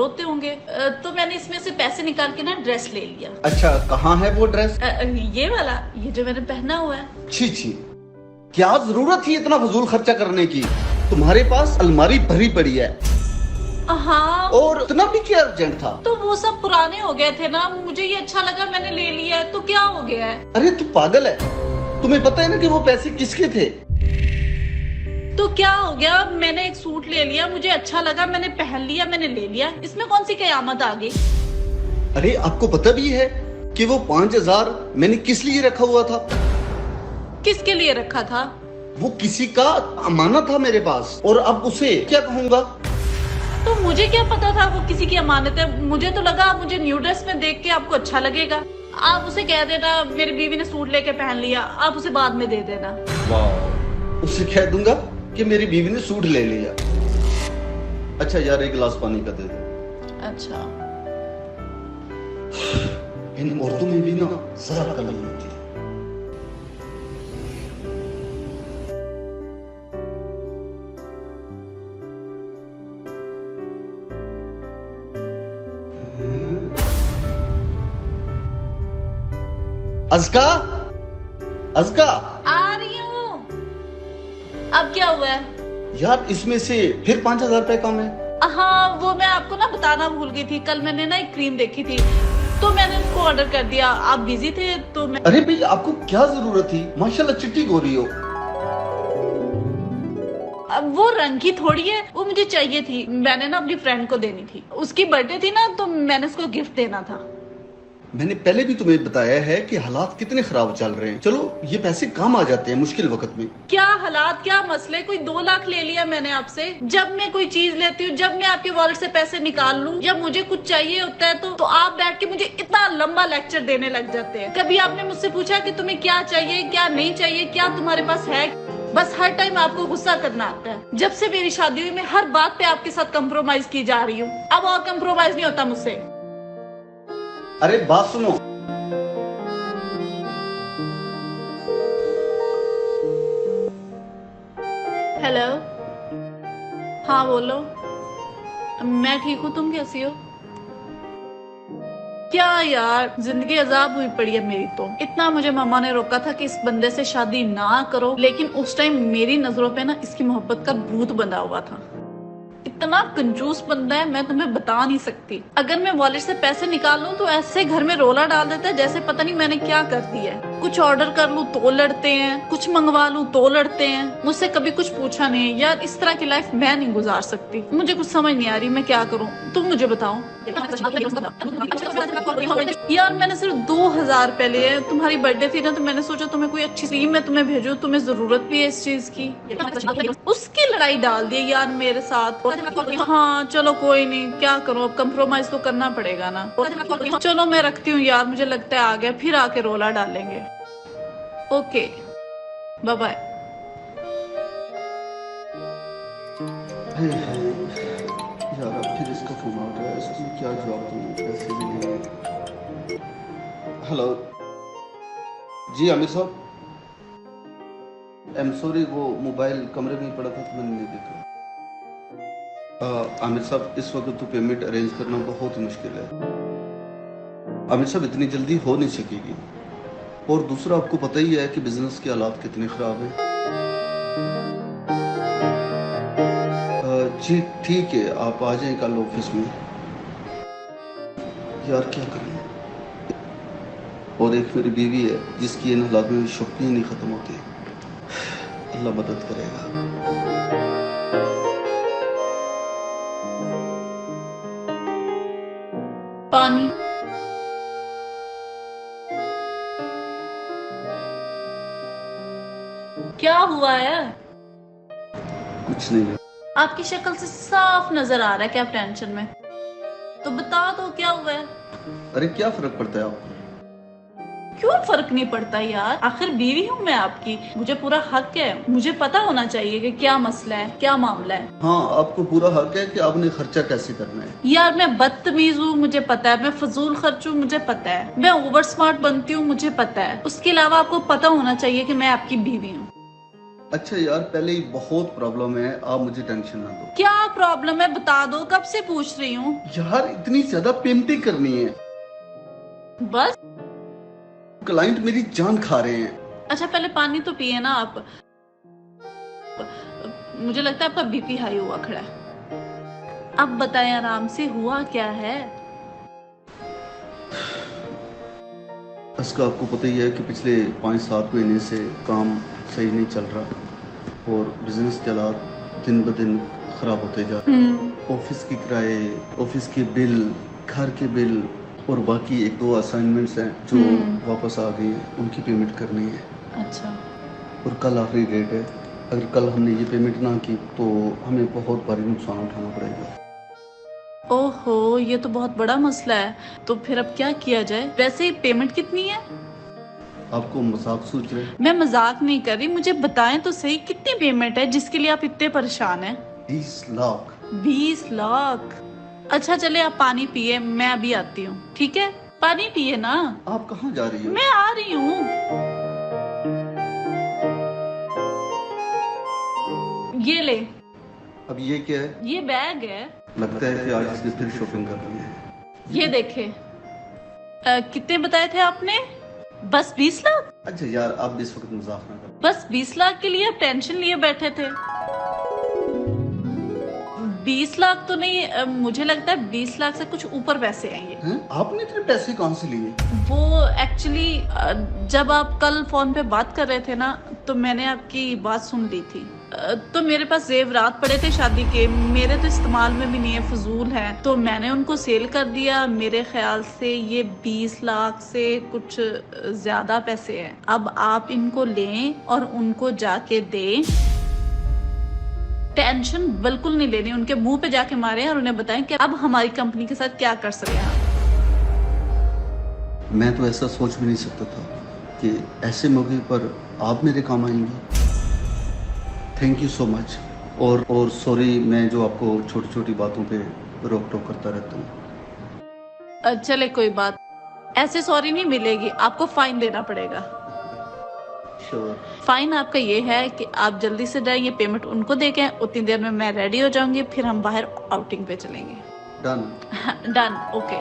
रोते होंगे। तो मैंने इसमें से पैसे निकाल के ना ड्रेस ले लिया। अच्छा, कहाँ है वो ड्रेस? ये वाला, ये जो मैंने पहना हुआ है। छी छी, क्या जरूरत थी इतना फजूल खर्चा करने की? तुम्हारे पास अलमारी भरी पड़ी है। हाँ, और इतना भी क्या अर्जेंट था? तो वो सब पुराने हो गए थे ना, मुझे ये अच्छा लगा, मैंने ले लिया है, तो क्या हो गया है? अरे तू पागल है? तुम्हें पता है ना कि वो पैसे किसके थे? तो क्या हो गया? मैंने एक सूट ले लिया, मुझे अच्छा लगा, मैंने पहन लिया, मैंने ले लिया, इसमें कौन सी कयामत आ गई? अरे आपको पता भी है कि वो 5,000 मैंने किस लिए रखा हुआ था? किसके लिए रखा था? वो किसी का अमानत था मेरे पास, और अब उसे क्या कहूँगा? तो मुझे क्या पता था वो किसी की अमानत है? मुझे तो लगा मुझे न्यू ड्रेस में देख के आपको अच्छा लगेगा। आप उसे कह देना मेरी बीवी ने सूट लेके पहन लिया, आप उसे बाद में दे देना। वाह, उसे कह दूंगा कि मेरी बीवी ने सूट ले लिया। अच्छा यार, एक गिलास पानी का दे दो। अच्छा, इन औरतों में भी ना जरा कमी होती है। अज़का, अज़का, आ रही हूँ। अब क्या हुआ है? यार इसमें से फिर 5,000 रुपए कम है। हाँ, वो मैं आपको ना बताना भूल गई थी। कल मैंने ना एक क्रीम देखी थी, तो मैंने उसको ऑर्डर कर दिया। आप बिजी थे तो मैं। अरे भाई, आपको क्या जरूरत थी? माशाल्लाह चिट्टी गोरी हो। अब वो रंग की थोड़ी है, वो मुझे चाहिए थी, मैंने ना अपनी फ्रेंड को देनी थी, उसकी बर्थडे थी ना, तो मैंने उसको गिफ्ट देना था। मैंने पहले भी तुम्हें बताया है कि हालात कितने खराब चल रहे हैं। चलो ये पैसे काम आ जाते हैं मुश्किल वक्त में। क्या हालात, क्या मसले? कोई 2 लाख ले लिया मैंने आपसे। जब मैं कोई चीज लेती हूँ, जब मैं आपके वॉलेट से पैसे निकाल लूँ, जब मुझे कुछ चाहिए होता है, तो आप बैठ के मुझे इतना लंबा लेक्चर देने लग जाते हैं। कभी आपने मुझसे पूछा कि तुम्हें क्या चाहिए, क्या नहीं चाहिए, क्या तुम्हारे पास है? बस हर टाइम आपको गुस्सा करना आता है। जब से मेरी शादी हुई, मैं हर बात पे आपके साथ कंप्रोमाइज की जा रही हूँ। अब और कंप्रोमाइज नहीं होता मुझसे। अरे बात सुनो। हेलो, हाँ बोलो। मैं ठीक हूँ, तुम कैसी हो? क्या यार, जिंदगी अजाब हुई पड़ी है मेरी तो। इतना मुझे मम्मा ने रोका था कि इस बंदे से शादी ना करो, लेकिन उस टाइम मेरी नजरों पे ना इसकी मोहब्बत का भूत बंधा हुआ था। इतना कंजूस बंदा है, मैं तुम्हें बता नहीं सकती। अगर मैं वॉलेट से पैसे निकाल लूं तो ऐसे घर में रोला डाल देता है जैसे पता नहीं मैंने क्या कर दिया है। कुछ ऑर्डर कर लूं तो लड़ते हैं, कुछ मंगवा लूं तो लड़ते हैं। मुझसे कभी कुछ पूछा नहीं। यार इस तरह की लाइफ मैं नहीं गुजार सकती। मुझे कुछ समझ नहीं आ रही मैं क्या करूं, तुम मुझे बताओ। यार मैंने सिर्फ 2,000 रुपए लिए। तुम्हारी बर्थडे थी ना, तो मैंने सोचा तुम्हें कोई अच्छी स्कीम मैं तुम्हें भेजूं, तुम्हें जरूरत भी है इस चीज की। उसकी लड़ाई डाल दी यार मेरे साथ। हाँ चलो कोई नहीं, क्या करूं, अब कंप्रोमाइज तो करना पड़ेगा ना। चलो मैं रखती हूँ यार, मुझे लगता है आ गया, फिर आके रोला डालेंगे। Okay, bye bye. यार अब फिर इसका फोन आ रहा है, इसमें क्या जवाब दूं? पैसे भी नहीं है। हेलो जी आमिर साहब, आई एम सॉरी, वो मोबाइल कमरे में ही पड़ा था तो मैंने नहीं देखा। आमिर साहब, इस वक्त तो पेमेंट अरेंज करना बहुत ही मुश्किल है। आमिर साहब, इतनी जल्दी हो नहीं सकेगी, और दूसरा आपको पता ही है कि बिजनेस के हालात कितने खराब हैं। जी ठीक है, आप आ जाएं कल ऑफिस में। यार क्या करें, और एक मेरी बीवी है जिसकी इन हालात में शौक ही नहीं खत्म होती। अल्लाह मदद करेगा। पानी। क्या हुआ है? कुछ नहीं है। आपकी शक्ल से साफ नजर आ रहा है कि आप टेंशन में। तो बता दो क्या हुआ है। अरे क्या फर्क पड़ता है आपको? क्यों फर्क नहीं पड़ता यार, आखिर बीवी हूँ मैं आपकी, मुझे पूरा हक है, मुझे पता होना चाहिए कि क्या मसला है, क्या मामला है। हाँ, आपको पूरा हक है कि आपने खर्चा कैसे करना है। यार मैं बदतमीज हूँ मुझे पता है, मैं फजूल खर्च हूँ मुझे पता है, मैं ओवर स्मार्ट बनती हूँ मुझे पता है। उसके अलावा आपको पता होना चाहिए कि मैं आपकी बीवी हूँ। अच्छा यार, पहले ही बहुत प्रॉब्लम है, आप मुझे टेंशन ना दो। क्या प्रॉब्लम है बता दो, कब से पूछ रही हूँ। यार इतनी ज्यादा पेमेंटिंग करनी है, बस। क्लाइंट मेरी जान खा रहे हैं। अच्छा पहले पानी तो पिए ना आप। मुझे लगता है आपका बीपी हाई हुआ खड़ा है। अब बताएं आराम से हुआ क्या है। इसका आपको पता ही है कि पिछले 5-7 महीने से काम सही नहीं चल रहा और बिजनेस के हालात दिन ब दिन खराब होते जा रहे हैं। ऑफिस की किराए, ऑफिस के बिल, घर के बिल और बाकी 1-2 असाइनमेंट्स हैं जो वापस आ गई हैं, उनकी पेमेंट करनी है। अच्छा। और कल आखिरी डेट है, अगर कल हमने ये पेमेंट ना की तो हमें बहुत भारी नुकसान उठाना पड़ेगा। ओहो, ये तो बहुत बड़ा मसला है। तो फिर अब क्या किया जाए। वैसे पेमेंट कितनी है। आपको मजाक सोच रहे हैं? मैं मजाक नहीं कर रही, मुझे बताएं तो सही कितनी पेमेंट है जिसके लिए आप इतने परेशान हैं। 20 लाख। 20 लाख। अच्छा चले आप पानी पिए, मैं अभी आती हूँ। ठीक है पानी पिए ना। आप कहाँ जा रही हो? मैं आ रही हूँ। ये ले। अब ये क्या है? ये बैग है। लगता है कि आज इसने फिर शॉपिंग कर ली है। ये देखे। कितने बताए थे आपने। बस 20 लाख। अच्छा यार, आप भी इस वक्त मजाक ना करो। बस 20 लाख के लिए आप टेंशन लिए बैठे थे। 20 लाख तो नहीं, मुझे लगता है 20 लाख से कुछ ऊपर पैसे आएंगे। हैं? आपने इतने पैसे कहाँ से लिए? वो एक्चुअली जब आप कल फोन पे बात कर रहे थे ना, तो मैंने आपकी बात सुन ली थी। तो मेरे पास जेवरात पड़े थे शादी के, मेरे तो इस्तेमाल में भी नहीं है, फजूल हैं, तो मैंने उनको सेल कर दिया। मेरे ख्याल से ये 20 लाख से कुछ ज्यादा पैसे हैं। अब आप इनको लें और उनको जाके दें। टेंशन बिल्कुल नहीं लेनी, उनके मुंह पे जाके मारें और उन्हें बताएं कि अब हमारी कंपनी के साथ क्या कर सकते हैं। मैं तो ऐसा सोच भी नहीं सकता था कि ऐसे मौके पर आप मेरे काम आएंगी। Thank you so much. और सॉरी, मैं जो आपको छोटी छोटी बातों पे रोक टोक करता रहता हूँ। चले कोई बात, ऐसे सॉरी नहीं मिलेगी, आपको फाइन देना पड़ेगा। श्योर। फाइन आपका ये है कि आप जल्दी से जाएं, ये पेमेंट उनको देके उतनी देर में मैं रेडी हो जाऊंगी, फिर हम बाहर आउटिंग पे चलेंगे। डन। डन। ओके।